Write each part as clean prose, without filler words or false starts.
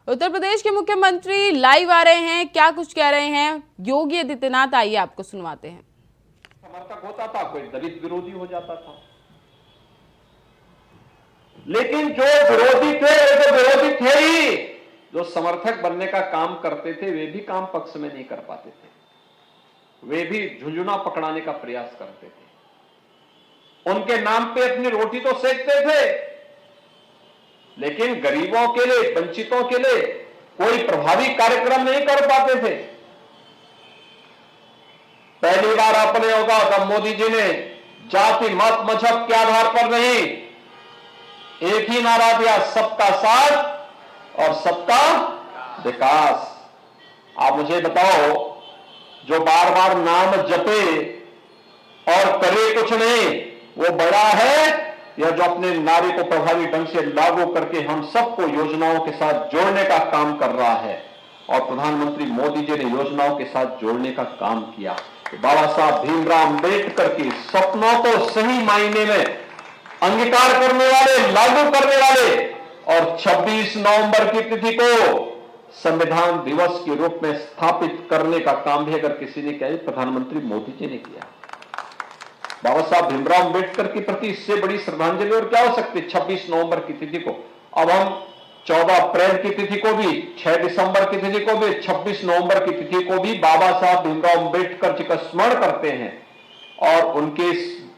उत्तर प्रदेश के मुख्यमंत्री लाइव आ रहे हैं, क्या कुछ कह रहे हैं योगी आदित्यनाथ, आइए आपको सुनवाते हैं। समर्थक होता था, कोई दलित विरोधी हो जाता था, लेकिन जो विरोधी थे वो तो विरोधी थे ही, जो समर्थक बनने का काम करते थे वे भी काम पक्ष में नहीं कर पाते थे, वे भी झुंझुना पकड़ाने का प्रयास करते थे। उनके नाम पे अपनी रोटी तो सेकते थे, लेकिन गरीबों के लिए, वंचितों के लिए कोई प्रभावी कार्यक्रम नहीं कर पाते थे। पहली बार आपने होगा तब मोदी जी ने जाति मत मजहब के आधार पर नहीं, एक ही नारा दिया, सबका साथ और सबका विकास। आप मुझे बताओ, जो बार बार नाम जपे और करे कुछ नहीं, वो बड़ा है या जो अपने नारे को प्रभावी ढंग से लागू करके हम सबको योजनाओं के साथ जोड़ने का काम कर रहा है। और प्रधानमंत्री मोदी जी ने योजनाओं के साथ जोड़ने का काम किया। बाबा साहब भीमराव अंबेडकर की सपनों को सही मायने में अंगीकार करने वाले, लागू करने वाले, और 26 नवंबर की तिथि को संविधान दिवस के रूप में स्थापित करने का काम भी अगर किसी ने किया, प्रधानमंत्री मोदी जी ने किया। बाबा साहब भीमराव अंबेडकर के प्रति इससे बड़ी श्रद्धांजलि और क्या हो सकती है। 26 नवंबर की तिथि को अब हम 14 अप्रैल की तिथि को भी, 6 दिसंबर की तिथि को भी, 26 नवंबर की तिथि को भी बाबा साहब भीमराव अंबेडकर जी का स्मरण करते हैं और उनके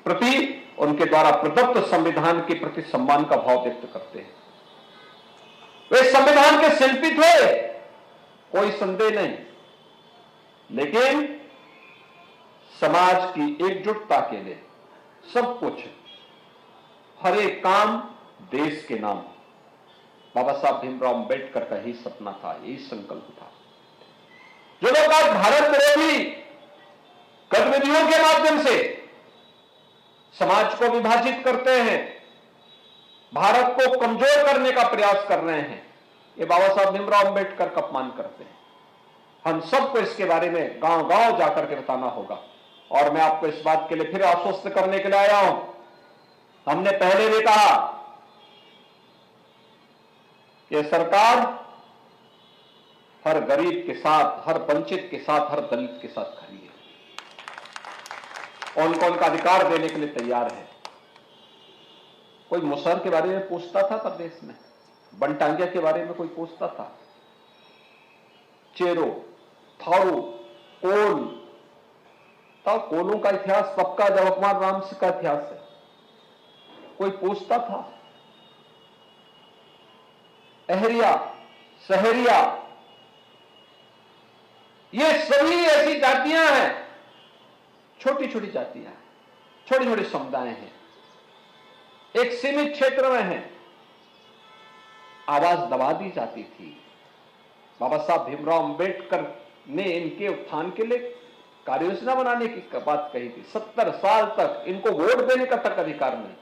प्रति, उनके द्वारा प्रदत्त संविधान के प्रति सम्मान का भाव व्यक्त करते हैं। वे संविधान के शिल्पी थे, कोई संदेह नहीं, लेकिन समाज की एकजुटता के लिए सब कुछ, हर एक काम देश के नाम, बाबा साहब भीमराव अंबेडकर का ही सपना था, यही संकल्प था। जो लोग आज भारत विरोधी गतिविधियों के माध्यम से समाज को विभाजित करते हैं, भारत को कमजोर करने का प्रयास कर रहे हैं, ये बाबा साहब भीमराव अंबेडकर का अपमान करते हैं। हम सबको इसके बारे में गांव गांव जाकर के बताना होगा। और मैं आपको इस बात के लिए फिर आश्वस्त करने के लिए आया हूं, हमने पहले भी कहा कि सरकार हर गरीब के साथ, हर वंचित के साथ, हर दलित के साथ खड़ी है, उनको उनका अधिकार देने के लिए तैयार है। कोई मुसहर के बारे में पूछता था प्रदेश में, बनटांगिया के बारे में कोई पूछता था, चेरो, थारू, कोल, तब कोलों का इतिहास पक्का जवाहर राम से का इतिहास है, कोई पूछता था? अहरिया, सहरिया, ये सभी ऐसी जातियां हैं, छोटी छोटी जातियां हैं, छोटे छोटे समुदाय हैं, एक सीमित क्षेत्र में हैं, आवाज दबा दी जाती थी। बाबा साहब भीमराव अंबेडकर ने इनके उत्थान के लिए कार्य योजना बनाने की बात कही थी। 70 साल तक इनको वोट देने का तक अधिकार नहीं।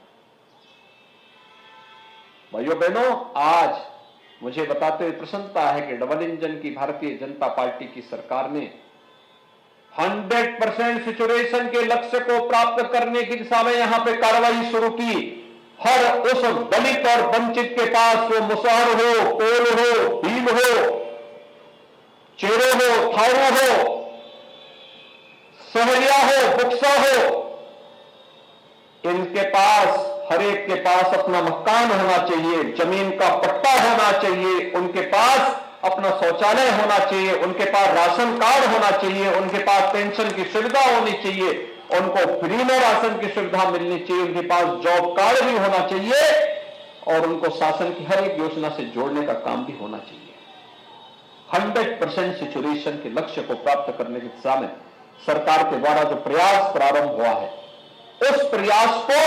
भाइयों बहनों, आज मुझे बताते हुए प्रसन्नता है कि डबल इंजन की भारतीय जनता पार्टी की सरकार ने 100% सिचुएशन के लक्ष्य को प्राप्त करने की दिशा में यहां पे कार्रवाई शुरू की। हर उस दलित और वंचित के पास, वो मुसहर हो, कोल हो, भील हो, चेरो हो, थारू हो, सहरिया हो, बुक्सा हो, इनके पास, हर एक के पास अपना मकान होना चाहिए, जमीन का पट्टा होना चाहिए, उनके पास अपना शौचालय होना चाहिए, उनके पास राशन कार्ड होना चाहिए, उनके पास पेंशन की सुविधा होनी चाहिए, उनको फ्री में राशन की सुविधा मिलनी चाहिए, उनके पास जॉब कार्ड भी होना चाहिए और उनको शासन की हर एक योजना से जोड़ने का काम भी होना चाहिए। 100% सिचुएशन के लक्ष्य को प्राप्त करने की दिशा में सरकार के द्वारा जो प्रयास प्रारंभ हुआ है, उस प्रयास को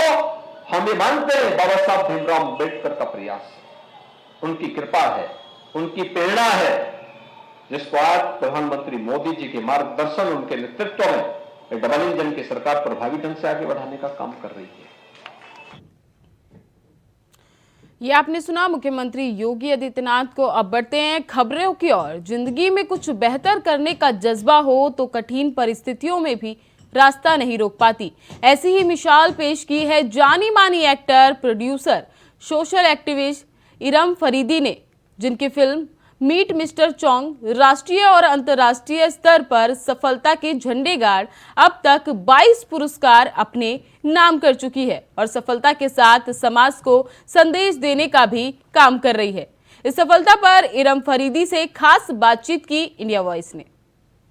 हम ये मानते हैं बाबा साहब भीमराव अंबेडकर का प्रयास है, उनकी कृपा है, उनकी प्रेरणा है, जिसको आज प्रधानमंत्री मोदी जी के मार्गदर्शन, उनके नेतृत्व में डबल इंजन की सरकार प्रभावी ढंग से आगे बढ़ाने का काम कर रही है। ये आपने सुना मुख्यमंत्री योगी आदित्यनाथ को। अब बढ़ते हैं खबरों की ओर। जिंदगी में कुछ बेहतर करने का जज्बा हो तो कठिन परिस्थितियों में भी रास्ता नहीं रोक पाती। ऐसी ही मिसाल पेश की है जानी मानी actor, producer, social activist Iram Faridi ने, जिनकी फिल्म मीट मिस्टर चौंग राष्ट्रीय और अंतर्राष्ट्रीय स्तर पर सफलता के झंडे गाड़ अब तक 22 पुरस्कार अपने नाम कर चुकी है और सफलता के साथ समाज को संदेश देने का भी काम कर रही है। इस सफलता पर इरम फरीदी से खास बातचीत की इंडिया वॉइस ने।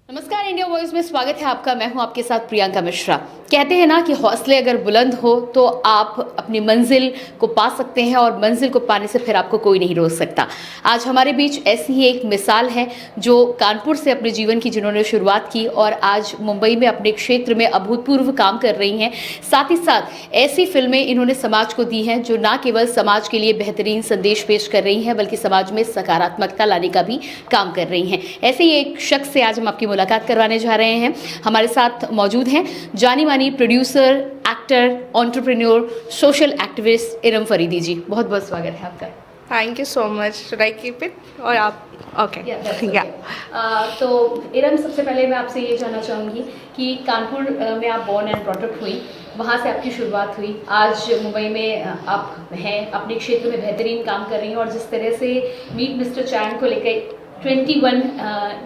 नमस्कार, इंडिया वॉइस में स्वागत है आपका। मैं हूं आपके साथ प्रियंका मिश्रा। कहते हैं ना कि हौसले अगर बुलंद हो तो आप अपनी मंजिल को पा सकते हैं और मंजिल को पाने से फिर आपको कोई नहीं रोक सकता। आज हमारे बीच ऐसी ही एक मिसाल है जो कानपुर से अपने जीवन की जिन्होंने शुरुआत की और आज मुंबई में अपने क्षेत्र में अभूतपूर्व काम कर रही हैं। साथ ही साथ ऐसी फिल्में इन्होंने समाज को दी हैं जो ना केवल समाज के लिए बेहतरीन संदेश पेश कर रही हैं बल्कि समाज में सकारात्मकता लाने का भी काम कर रही हैं। ऐसे ही एक शख्स से आज हम आपकी मुलाकात करवाने जा रहे हैं। हमारे साथ मौजूद हैं जानी मानी producer, actor, entrepreneur, social activist Iram Faridi ji. बहुत बहुत स्वागत है आपका। Thank you so much. Should I keep it और आप? ओके या तो इरम, सबसे पहले मैं आपसे ये जानना चाहूँगी कि कानपुर में आप बॉर्न एंड ब्रॉट अप हुई, वहाँ से आपकी शुरुआत हुई, आज मुंबई में आप हैं, अपने क्षेत्र में बेहतरीन काम कर रही हैं और जिस तरह से मीट मिस्टर चैंग को लेकर 21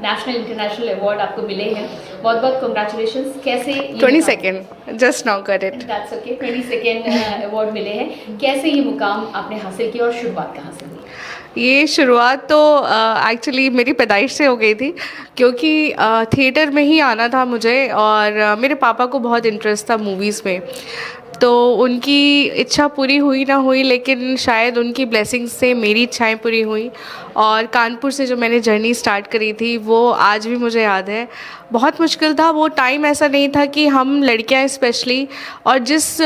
नेशनल इंटरनेशनल अवार्ड आपको मिले हैं, बहुत बहुत कंग्रेचुलेशंस। कैसे 22nd just now got it. That's okay. 22nd award मिले हैं, कैसे ये मुकाम आपने हासिल किया और शुरुआत कहाँ से हुई? ये शुरुआत तो एक्चुअली मेरी पैदाइश से हो गई थी क्योंकि थिएटर में ही आना था मुझे और मेरे पापा को बहुत इंटरेस्ट था मूवीज़ में, तो उनकी इच्छा पूरी हुई ना हुई लेकिन शायद उनकी ब्लेसिंग्स से मेरी इच्छाएं पूरी हुई और कानपुर से जो मैंने जर्नी स्टार्ट करी थी वो आज भी मुझे याद है। बहुत मुश्किल था वो टाइम, ऐसा नहीं था कि हम लड़कियां स्पेशली और जिस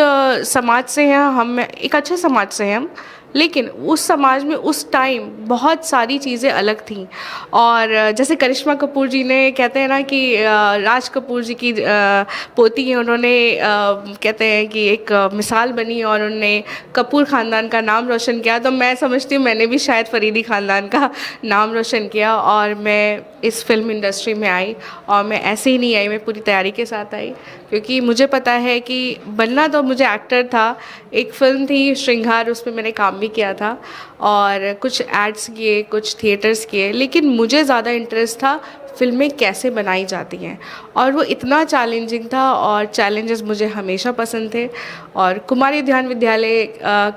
समाज से हैं हम, एक अच्छे समाज से हैं हम, लेकिन उस समाज में उस टाइम बहुत सारी चीज़ें अलग थीं और जैसे करिश्मा कपूर जी ने, कहते हैं ना कि राज कपूर जी की पोती हैं, उन्होंने कहते हैं कि एक मिसाल बनी और उन्होंने कपूर ख़ानदान का नाम रोशन किया, तो मैं समझती हूँ मैंने भी शायद फरीदी ख़ानदान का नाम रोशन किया और मैं इस फिल्म इंडस्ट्री में आई और मैं ऐसे ही नहीं आई, मैं पूरी तैयारी के साथ आई क्योंकि मुझे पता है कि बनना तो मुझे एक्टर था। एक फ़िल्म थी श्रृंगार, उसमें मैंने काम भी किया था और कुछ एड्स किए, कुछ थिएटर्स किए, लेकिन मुझे ज़्यादा इंटरेस्ट था फिल्में कैसे बनाई जाती हैं और वो इतना चैलेंजिंग था और चैलेंजेस मुझे हमेशा पसंद थे। और कुमारी ध्यान विद्यालय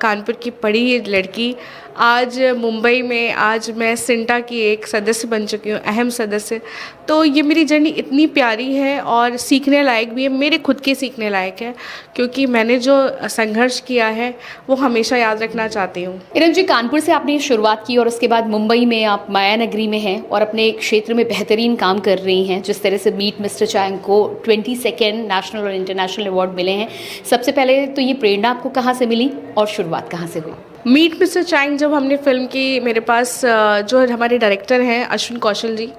कानपुर की पढ़ी लड़की आज मुंबई में, आज मैं सिंटा की एक सदस्य बन चुकी हूँ, अहम सदस्य। तो ये मेरी जर्नी इतनी प्यारी है और सीखने लायक भी है, मेरे खुद के सीखने लायक है क्योंकि मैंने जो संघर्ष किया है वो हमेशा याद रखना चाहती हूँ। इरम जी, कानपुर से आपने शुरुआत की और उसके बाद मुंबई में आप माया नगरी में हैं और अपने क्षेत्र में बेहतरीन काम कर रही हैं। जिस तरह से मीट मिस्टर चैंग को 22nd नेशनल और इंटरनेशनल अवार्ड मिले हैं, सबसे पहले तो ये प्रेरणा आपको कहाँ से मिली और शुरुआत कहाँ से हुई? मीट मिस्टर चैंग जब हमने फिल्म की, मेरे पास जो हमारे डायरेक्टर हैं अश्विन कौशल जी,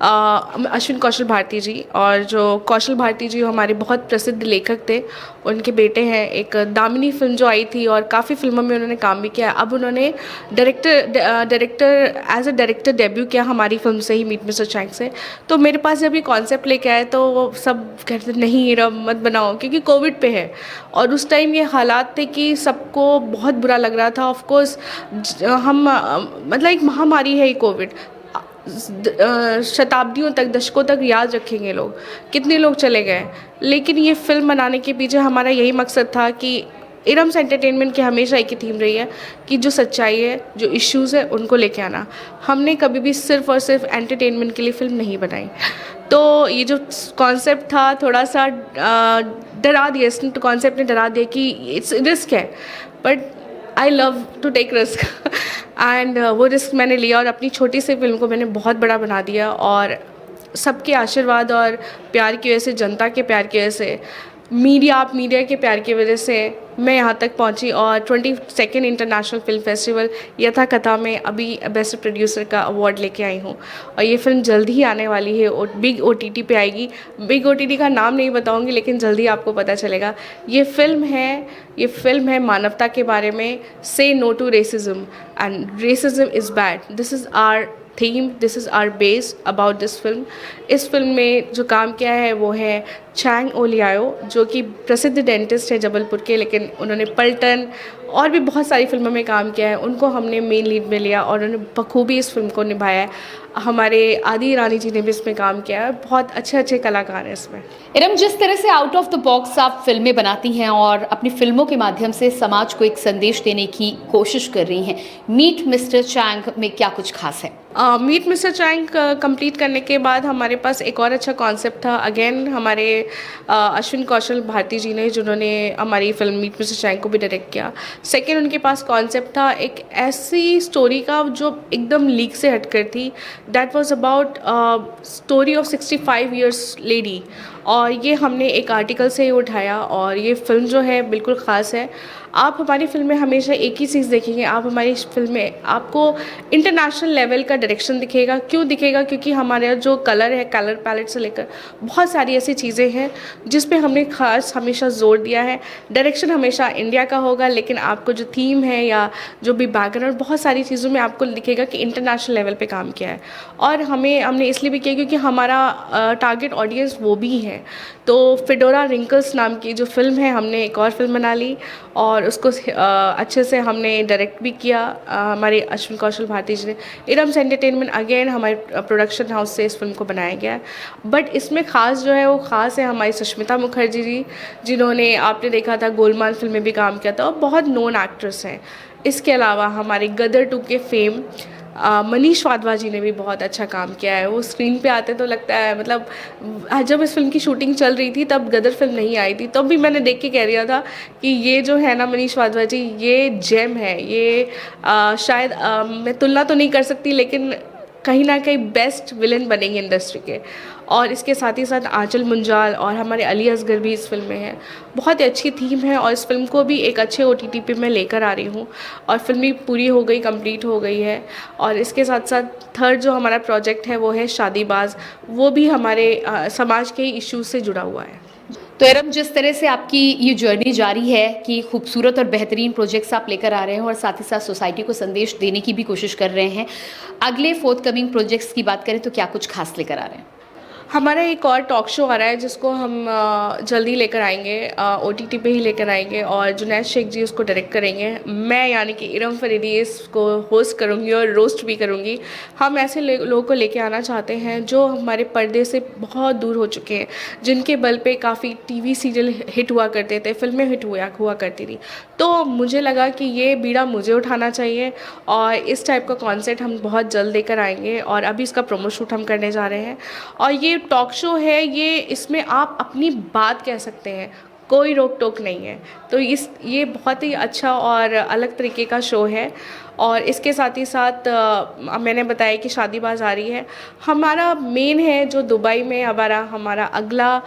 अश्विन कौशल भारती जी, और जो कौशल भारती जी हमारे बहुत प्रसिद्ध लेखक थे, उनके बेटे हैं। एक दामिनी फिल्म जो आई थी और काफ़ी फिल्मों में उन्होंने काम भी किया। अब उन्होंने director as a director debut किया हमारी फिल्म से ही, मीट मिस्टर चैंग से। तो मेरे पास जब ये कॉन्सेप्ट लेके आए तो वो सब कहते नहीं इरम मत बनाओ क्योंकि कोविड पे है और उस टाइम ये हालात थे कि सबको बहुत बुरा लग रहा था। ऑफ कोर्स हम मतलब एक महामारी है ये कोविड, शताब्दियों तक, दशकों तक याद रखेंगे लोग, कितने लोग चले गए। लेकिन ये फिल्म बनाने के पीछे हमारा यही मकसद था कि इरम्स एंटरटेनमेंट की हमेशा एक ही थीम रही है कि जो सच्चाई है, जो इश्यूज़ है, उनको लेके आना। हमने कभी भी सिर्फ और सिर्फ एंटरटेनमेंट के लिए फ़िल्म नहीं बनाई। तो ये जो कॉन्सेप्ट था थोड़ा सा डरा दिया, इस कॉन्सेप्ट ने डरा दिया कि इट्स रिस्क है, but I love to take risk and वो रिस्क मैंने लिया और अपनी छोटी सी फिल्म को मैंने बहुत बड़ा बना दिया। और सबके आशीर्वाद और प्यार की वजह से, जनता के प्यार की वजह से, मीडिया के प्यार की वजह से मैं यहाँ तक पहुँची और 22nd इंटरनेशनल फिल्म फेस्टिवल यथाकथा में अभी बेस्ट प्रोड्यूसर का अवार्ड लेके आई हूँ। और ये फिल्म जल्दी ही आने वाली है, बिग OTT पे आएगी। बिग OTT का नाम नहीं बताऊँगी लेकिन जल्दी आपको पता चलेगा। ये फिल्म है मानवता के बारे में, say no to racism and racism is bad. This is our theme, this is our base about this film. इस फिल्म में जो काम किया है वो है चैंग ओलियाओ, जो कि प्रसिद्ध डेंटिस्ट है जबलपुर के, लेकिन लेकिन उन्होंने पलटन और भी बहुत सारी फिल्मों में काम किया है, उनको हमने मेन लीड में लिया और उन्होंने बखूबी इस फिल्म को निभाया है। हमारे आदि ईरानी जी ने भी इसमें काम किया है, बहुत अच्छे अच्छे कलाकार हैं इसमें। इरम, जिस तरह से आउट ऑफ द बॉक्स आप फिल्में बनाती हैं और अपनी फिल्मों के माध्यम से समाज को एक संदेश देने की कोशिश कर रही हैं, मीट मिस्टर चैंग में क्या कुछ खास है? मीट मिस्टर चैंग कंप्लीट करने के बाद हमारे पास एक और अच्छा कॉन्सेप्ट था। अगेन हमारे अश्विन कौशल भारती जी ने, जिन्होंने हमारी फिल्म मीट मिस्टर चैंग को भी डायरेक्ट किया। सेकेंड, उनके पास कॉन्सेप्ट था एक ऐसी स्टोरी का जो एकदम लीक से हटकर थी। That was about story of 65 years lady, और ये हमने एक आर्टिकल से ही उठाया और ये फिल्म जो है बिल्कुल ख़ास है। आप हमारी फिल्म में हमेशा एक ही चीज़ देखेंगे, आप हमारी फिल्म में आपको इंटरनेशनल लेवल का डायरेक्शन दिखेगा। क्यों दिखेगा? क्योंकि हमारा जो कलर है, कलर पैलेट से लेकर बहुत सारी ऐसी चीज़ें हैं जिस पे हमने खास हमेशा जोर दिया है। डायरेक्शन हमेशा इंडिया का होगा, लेकिन आपको जो थीम है या जो भी बैकग्राउंड, बहुत सारी चीज़ों में आपको दिखेगा कि इंटरनेशनल लेवल पे काम किया है। और हमने इसलिए भी किया क्योंकि हमारा टारगेट ऑडियंस वो भी है। तो फिडोरा रिंकल्स नाम की जो फिल्म है, हमने एक और फिल्म बना ली और उसको अच्छे से हमने डायरेक्ट भी किया। हमारे अश्विन कौशल भारती जी ने। इरम्स एंटरटेनमेंट अगेन हमारे प्रोडक्शन हाउस से इस फिल्म को बनाया गया है। बट इसमें ख़ास जो है वो ख़ास है हमारी सुष्मिता मुखर्जी जी, जिन्होंने आपने देखा था गोलमाल फिल्म में भी काम किया था और बहुत नोन एक्ट्रेस हैं। इसके अलावा हमारे गदर 2 के फेम मनीष वाधवा जी ने भी बहुत अच्छा काम किया है। वो स्क्रीन पे आते तो लगता है, मतलब जब इस फिल्म की शूटिंग चल रही थी तब गदर फिल्म नहीं आई थी, तब भी मैंने देख के कह रहा था कि ये जो है ना मनीष वाधवा जी, ये जेम है। ये शायद मैं तुलना तो नहीं कर सकती, लेकिन कहीं ना कहीं बेस्ट विलन बनेंगे इंडस्ट्री के। और इसके साथ ही साथ आंचल मुंजाल और हमारे अली असगर भी इस फिल्म में हैं। बहुत ही अच्छी थीम है और इस फिल्म को भी एक अच्छे OTT पे मैं लेकर आ रही हूँ और फिल्म भी पूरी हो गई, कंप्लीट हो गई है। और इसके साथ साथ थर्ड जो हमारा प्रोजेक्ट है वो है शादीबाज, वो भी हमारे समाज के इश्यूज से जुड़ा हुआ है। तो इरम, जिस तरह से आपकी ये जर्नी जारी है कि खूबसूरत और बेहतरीन प्रोजेक्ट्स आप लेकर आ रहे हैं और साथ ही साथ सोसाइटी को संदेश देने की भी कोशिश कर रहे हैं, अगले फोर्थकमिंग प्रोजेक्ट्स की बात करें तो क्या कुछ खास लेकर आ रहे हैं? हमारा एक और टॉक शो आ रहा है जिसको हम जल्दी लेकर आएंगे, OTT पे ही लेकर आएंगे और जुनैद शेख जी उसको डायरेक्ट करेंगे। मैं यानी कि इरम फरीदी इसको होस्ट करूँगी और रोस्ट भी करूँगी। हम ऐसे लोगों को लेके आना चाहते हैं जो हमारे पर्दे से बहुत दूर हो चुके हैं, जिनके बल पे काफ़ी TV सीरियल हिट हुआ करते थे, फिल्में हिट हुआ करती थी। तो मुझे लगा कि ये बीड़ा मुझे उठाना चाहिए और इस टाइप का कॉन्सेप्ट हम बहुत जल्द लेकर आएंगे और अभी इसका प्रोमो शूट हम करने जा रहे हैं। और ये टॉक शो है, ये इसमें आप अपनी बात कह सकते हैं, कोई रोक टोक नहीं है। तो ये बहुत ही अच्छा और अलग तरीके का शो है। और इसके साथ ही साथ मैंने बताया कि शादीबाज आ रही है। हमारा मेन है जो दुबई में हमारा अगला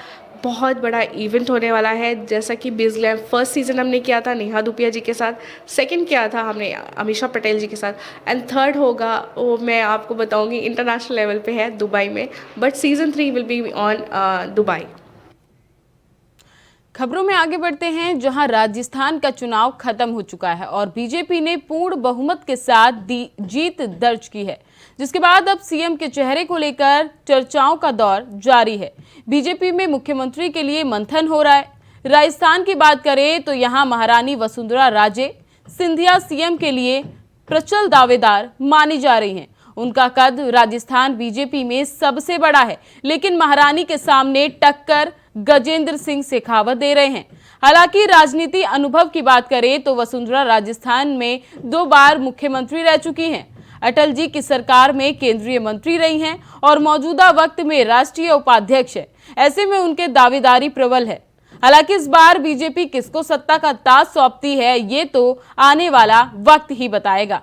बहुत बड़ा इवेंट होने वाला है। जैसा कि बिज़ ग्लैम फर्स्ट सीज़न हमने किया था नेहा धूपिया जी के साथ, सेकंड किया था हमने अमीषा पटेल जी के साथ, एंड थर्ड होगा वो मैं आपको बताऊंगी, इंटरनेशनल लेवल पे है दुबई में, but season 3 will be on Dubai. खबरों में आगे बढ़ते हैं, जहां राजस्थान का चुनाव खत्म हो चुका है और बीजेपी ने पूर्ण बहुमत के साथ जीत दर्ज की है, जिसके बाद अब सीएम के चेहरे को लेकर चर्चाओं का दौर जारी है। बीजेपी में मुख्यमंत्री के लिए मंथन हो रहा है। राजस्थान की बात करें तो यहां महारानी वसुंधरा राजे सिंधिया सीएम के लिए प्रचल दावेदार मानी जा रही हैं। उनका कद राजस्थान बीजेपी में सबसे बड़ा है, लेकिन महारानी के सामने टक्कर गजेंद्र सिंह शेखावत दे रहे हैं। हालांकि राजनीति अनुभव की बात करें तो वसुंधरा राजस्थान में 2 बार मुख्यमंत्री रह चुकी हैं। अटल जी की सरकार में केंद्रीय मंत्री रही हैं और मौजूदा वक्त में राष्ट्रीय उपाध्यक्ष है। ऐसे में उनके दावेदारी प्रबल है। हालांकि इस बार बीजेपी किसको सत्ता का ताज सौंपती है, ये तो आने वाला वक्त ही बताएगा।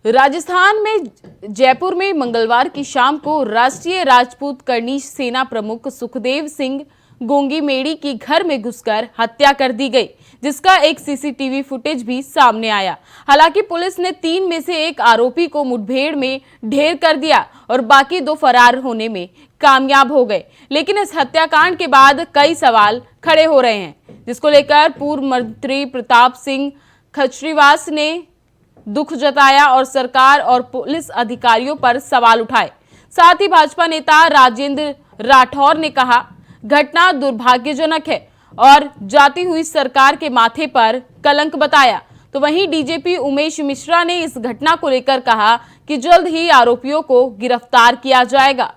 राजस्थान में जयपुर में मंगलवार की शाम को राष्ट्रीय राजपूत करनी सेना प्रमुख सुखदेव सिंह गोंगीमेड़ी की घर में घुसकर हत्या कर दी गई, जिसका एक CCTV फुटेज भी सामने आया। हालांकि पुलिस ने 3 में से 1 आरोपी को मुठभेड़ में ढेर कर दिया और बाकी 2 फरार होने में कामयाब हो गए। लेकिन इस हत्याकांड के बाद कई सवाल खड़े हो रहे हैं, जिसको लेकर पूर्व मंत्री प्रताप सिंह खचरीवास ने दुख जताया और सरकार और पुलिस अधिकारियों पर सवाल उठाए। साथ ही भाजपा नेता राजेंद्र राठौर ने कहा, घटना दुर्भाग्यजनक है और जाती हुई सरकार के माथे पर कलंक बताया। तो वहीं डीजीपी उमेश मिश्रा ने इस घटना को लेकर कहा कि जल्द ही आरोपियों को गिरफ्तार किया जाएगा।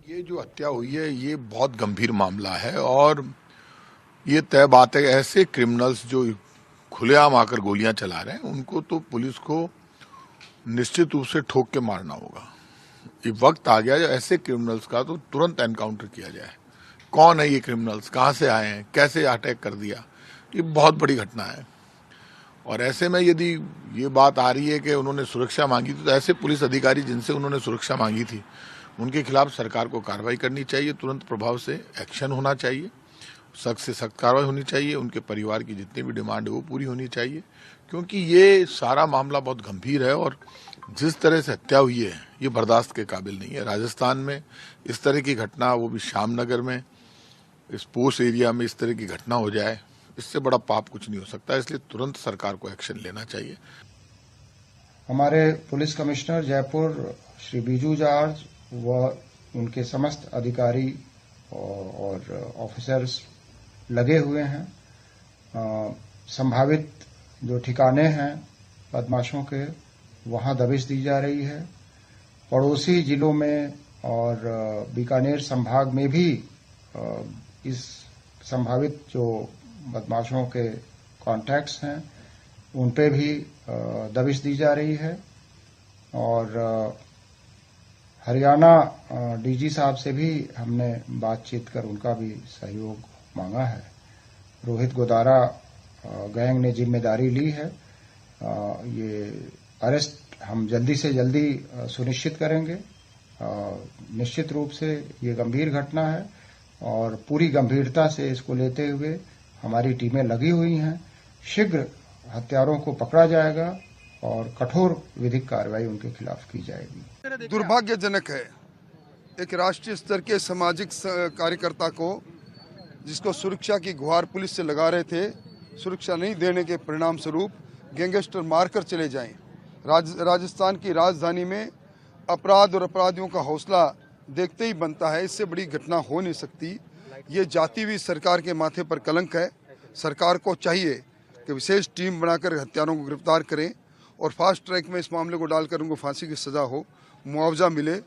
ये जो हत्या हुई है ये बहुत गंभीर मामला है और ये तय बात है, ऐसे क्रिमिनल्स जो खुलेआम आकर गोलियां चला रहे हैं उनको तो पुलिस को निश्चित रूप से ठोक के मारना होगा। ये वक्त आ गया जो ऐसे क्रिमिनल्स का तो तुरंत एनकाउंटर किया जाए। कौन है ये क्रिमिनल्स, कहां से आए हैं, कैसे अटैक कर दिया, ये बहुत बड़ी घटना है। और ऐसे में यदि ये बात आ रही है कि उन्होंने सुरक्षा मांगी थी, तो ऐसे पुलिस अधिकारी जिनसे उन्होंने सुरक्षा मांगी थी उनके खिलाफ सरकार को कार्रवाई करनी चाहिए, तुरंत प्रभाव से एक्शन होना चाहिए, सख्त से सख्त कार्रवाई होनी चाहिए, उनके परिवार की जितनी भी डिमांड है वो पूरी होनी चाहिए, क्योंकि ये सारा मामला बहुत गंभीर है और जिस तरह से हत्या हुई है ये बर्दाश्त के काबिल नहीं है। राजस्थान में इस तरह की घटना, वो भी श्यामनगर में, इस पोस्ट एरिया में इस तरह की घटना हो जाए, इससे बड़ा पाप कुछ नहीं हो सकता। इसलिए तुरंत सरकार को एक्शन लेना चाहिए। हमारे police commissioner Jaipur Shri Biju George व उनके समस्त अधिकारी और ऑफिसर्स लगे हुए हैं। संभावित जो ठिकाने हैं बदमाशों के, वहां दबिश दी जा रही है। पड़ोसी जिलों में और बीकानेर संभाग में भी इस संभावित जो बदमाशों के कॉन्टैक्ट्स हैं उन पे भी दबिश दी जा रही है। और हरियाणा डीजी साहब से भी हमने बातचीत कर उनका भी सहयोग मांगा है। रोहित गोदारा गैंग ने जिम्मेदारी ली है। ये अरेस्ट हम जल्दी से जल्दी सुनिश्चित करेंगे। निश्चित रूप से ये गंभीर घटना है और पूरी गंभीरता से इसको लेते हुए हमारी टीमें लगी हुई हैं। शीघ्र हत्यारों को पकड़ा जाएगा और कठोर विधिक कार्रवाई उनके खिलाफ की जाएगी। दुर्भाग्यजनक है, एक राष्ट्रीय स्तर के सामाजिक कार्यकर्ता को, जिसको सुरक्षा की गुहार पुलिस से लगा रहे थे, सुरक्षा नहीं देने के परिणाम स्वरूप गैंगस्टर मारकर चले जाएं। राजस्थान की राजधानी में अपराध और अपराधियों का हौसला देखते ही बनता है। इससे बड़ी घटना हो नहीं सकती। ये जाती हुई सरकार के माथे पर कलंक है। सरकार को चाहिए कि विशेष टीम बनाकर हत्यारों को गिरफ्तार करें और फास्ट ट्रैक में इस मामले को डालकर उनको फांसी की सजा हो, मुआवजा मिले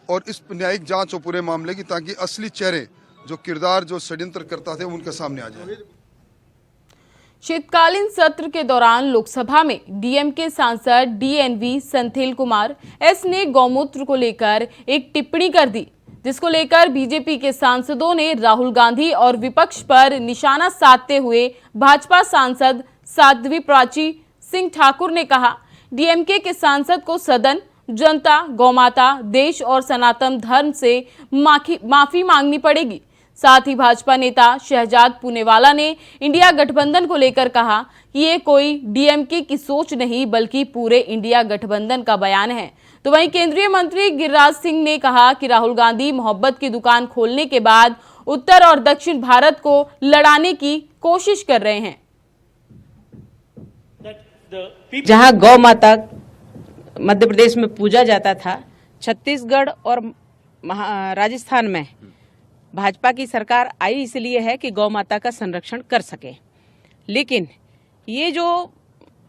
और इस न्यायिक जांच हो पूरे मामले की, ताकि असली चेहरे, जो किरदार, जो षड्यंत्र करता थे, उनके सामने आ जाए। शीतकालीन सत्र के दौरान लोकसभा में डीएमके सांसद डीएनवी सेंथिल कुमार एस ने गौमूत्र को लेकर एक टिप्पणी कर दी, जिसको लेकर बीजेपी के सांसदों ने राहुल गांधी और विपक्ष पर निशाना साधते हुए भाजपा सांसद साध्वी प्राची सिंह ठाकुर ने कहा, डीएमके के सांसद को सदन, जनता, गौमाता, देश और सनातन धर्म से माफी मांगनी पड़ेगी। साथ ही भाजपा नेता शहजाद पूनेवाला ने इंडिया गठबंधन को लेकर कहा कि ये कोई डीएमके की सोच नहीं बल्कि पूरे इंडिया गठबंधन का बयान है। तो वहीं केंद्रीय मंत्री गिरिराज सिंह ने कहा कि राहुल गांधी मोहब्बत की दुकान खोलने के बाद उत्तर और दक्षिण भारत को लड़ाने की कोशिश कर रहे हैं। जहां गौ माता मध्य प्रदेश में पूजा जाता था, छत्तीसगढ़ और राजस्थान में भाजपा की सरकार आई इसलिए है कि गौ माता का संरक्षण कर सके। लेकिन ये जो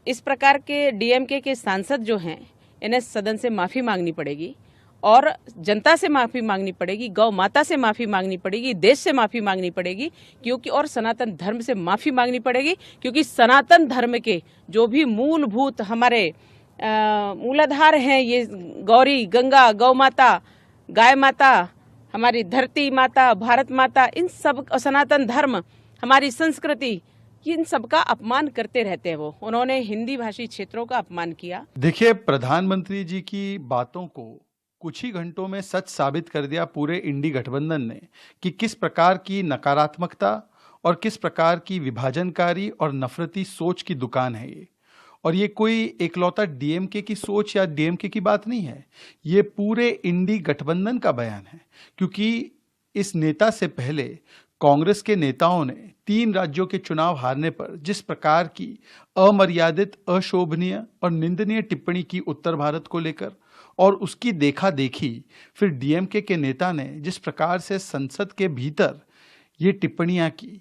इस प्रकार के डीएमके के सांसद जो हैं, इन्हें सदन से माफी मांगनी पड़ेगी और जनता से माफी मांगनी पड़ेगी, गौ माता से माफी मांगनी पड़ेगी, देश से माफी मांगनी पड़ेगी, क्योंकि और सनातन धर्म से माफी मांगनी पड़ेगी, क्योंकि सनातन धर्म के जो भी मूलभूत हमारे मूलाधार हैं, ये गौरी, गंगा, गौ माता, गाय माता, हमारी धरती माता, भारत माता, इन सब सनातन धर्म, हमारी संस्कृति, इन सब का अपमान करते रहते हैं। वो उन्होंने हिंदी भाषी क्षेत्रों का अपमान किया। देखिए, प्रधानमंत्री जी की बातों को कुछ ही घंटों में सच साबित कर दिया पूरे इंडी गठबंधन ने कि किस प्रकार की नकारात्मकता और किस प्रकार की विभाजनकारी और नफरती सोच की दुकान है ये। और ये कोई एकलौता डीएमके की सोच या डीएमके की बात नहीं है, ये पूरे इंडी गठबंधन का बयान है, क्योंकि इस नेता से पहले कांग्रेस के नेताओं ने 3 राज्यों के चुनाव हारने पर जिस प्रकार की अमर्यादित, अशोभनीय और निंदनीय टिप्पणी की उत्तर भारत को लेकर, और उसकी देखा देखी फिर डीएमके के नेता ने जिस प्रकार से संसद के भीतर ये टिप्पणियां की,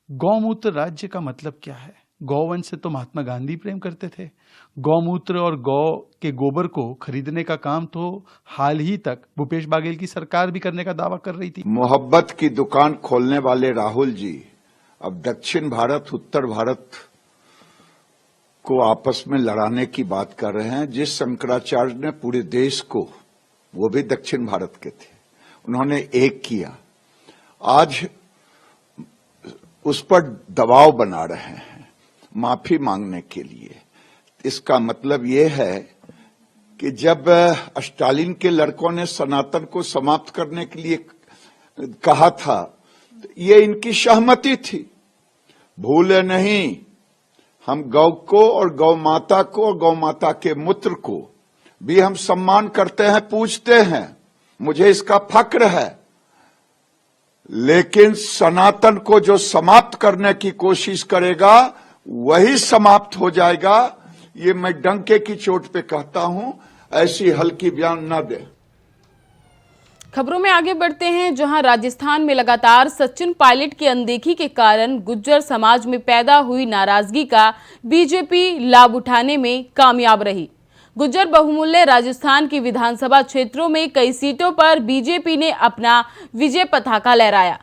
गौमूत्र राज्य का मतलब क्या है? गौवंश से तो महात्मा गांधी प्रेम करते थे। गौमूत्र और गौ के गोबर को खरीदने का काम तो हाल ही तक भूपेश बाघेल की सरकार भी करने का दावा कर रही थी। मोहब्बत की दुकान खोलने वाले राहुल जी अब दक्षिण भारत उत्तर भारत को आपस में लड़ाने की बात कर रहे हैं। जिस शंकराचार्य ने पूरे देश को, वो भी दक्षिण भारत के थे, उन्होंने एक किया, आज उस पर दबाव बना रहे हैं माफी मांगने के लिए। इसका मतलब ये है कि जब स्टालिन के लड़कों ने सनातन को समाप्त करने के लिए कहा था, तो ये इनकी सहमति थी। भूले नहीं, हम गौ को और गौ माता को और गौ माता के मूत्र को भी हम सम्मान करते हैं, पूजते हैं, मुझे इसका फक्र है। लेकिन सनातन को जो समाप्त करने की कोशिश करेगा वही समाप्त हो जाएगा। ये मैं डंके की चोट पे कहता हूं, ऐसी हल्की बयान न दे। खबरों में आगे बढ़ते हैं, जहां राजस्थान में लगातार सचिन पायलट की अनदेखी के कारण गुज्जर समाज में पैदा हुई नाराजगी का बीजेपी लाभ उठाने में कामयाब रही। गुज्जर बहुमूल्य राजस्थान की विधानसभा क्षेत्रों में कई सीटों पर बीजेपी ने अपना विजय पताका लहराया।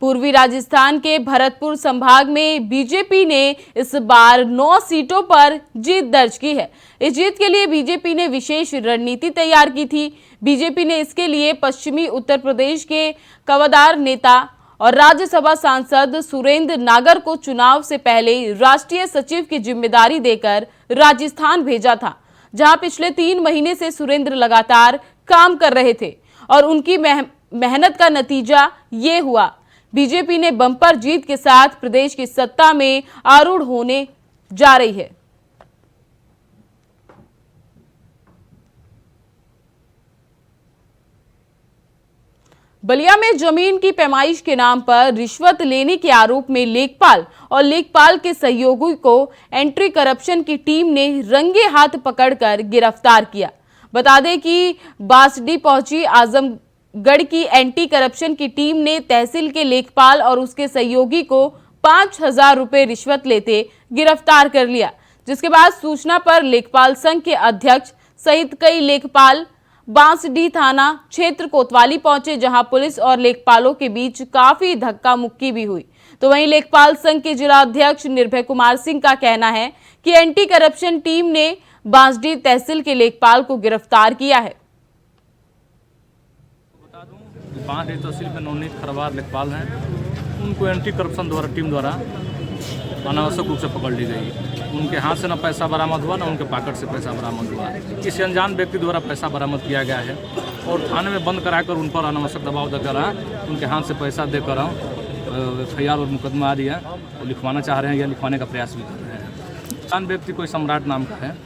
पूर्वी राजस्थान के भरतपुर संभाग में बीजेपी ने इस बार 9 सीटों पर जीत दर्ज की है। इस जीत के लिए बीजेपी ने विशेष रणनीति तैयार की थी। बीजेपी ने इसके लिए पश्चिमी उत्तर प्रदेश के कवादार नेता और राज्यसभा सांसद सुरेंद्र नागर को चुनाव से पहले राष्ट्रीय सचिव की जिम्मेदारी देकर राजस्थान भेजा था, जहां पिछले 3 महीने से सुरेंद्र लगातार काम कर रहे थे और उनकी मेहनत का नतीजा ये हुआ। बीजेपी ने बम्पर जीत के साथ प्रदेश की सत्ता में आरूढ़ होने जा रही है। बलिया में जमीन की पैमाइश के नाम पर रिश्वत लेने के आरोप में लेखपाल और लेखपाल के सहयोगी को एंटी करप्शन की टीम ने रंगे हाथ पकड़कर गिरफ्तार किया। बता दें कि बासडी पहुंची आजमगढ़ की एंटी करप्शन की टीम ने तहसील के लेखपाल और उसके सहयोगी को 5,000 रुपए रिश्वत लेते गिरफ्तार कर लिया, जिसके बाद सूचना पर लेखपाल संघ के अध्यक्ष सहित कई लेखपाल बांसडी थाना क्षेत्र कोतवाली पहुंचे, जहां पुलिस और लेखपालों के बीच काफी धक्का मुक्की भी हुई। तो वहीं लेखपाल संघ के जिला अध्यक्ष निर्भय कुमार सिंह का कहना है कि एंटी करप्शन टीम ने बांसडी तहसील के लेखपाल को गिरफ्तार किया है। बांसडी तहसील में नवनीत खरवार लेखपाल हैं, उनको एंटी करप्शन द्वारा टीम द्वारा अनावश्यक रूप से पकड़ ली गई। उनके हाथ से न पैसा बरामद हुआ, न उनके पॉकेट से पैसा बरामद हुआ। किसी अनजान व्यक्ति द्वारा पैसा बरामद किया गया है और थाने में बंद कराकर उन पर अनावश्यक दबाव देकर उनके हाथ से पैसा देकर FIR और मुकदमा आ रही है, वो लिखवाना चाह रहे हैं या लिखवाने का प्रयास भी कर रहे हैं। अनजान व्यक्ति कोई सम्राट नाम का है,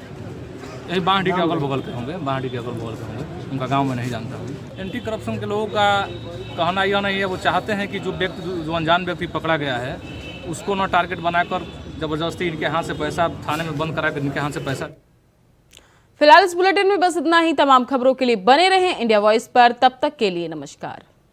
यही बांसडी के अगल बगल के होंगे, बांसडी के अगल बगल के होंगे, उनका गाँव में नहीं जानता हूँ। एंटी करप्शन के लोगों का कहना यह नहीं है, वो चाहते हैं कि जो अनजान व्यक्ति पकड़ा गया है उसको न टारगेट बनाकर जबरदस्ती इनके हाथ से पैसा थाने में बंद कराकर इनके हाथ से पैसा। फिलहाल इस बुलेटिन में बस इतना ही। तमाम खबरों के लिए बने रहें इंडिया वॉइस पर। तब तक के लिए नमस्कार।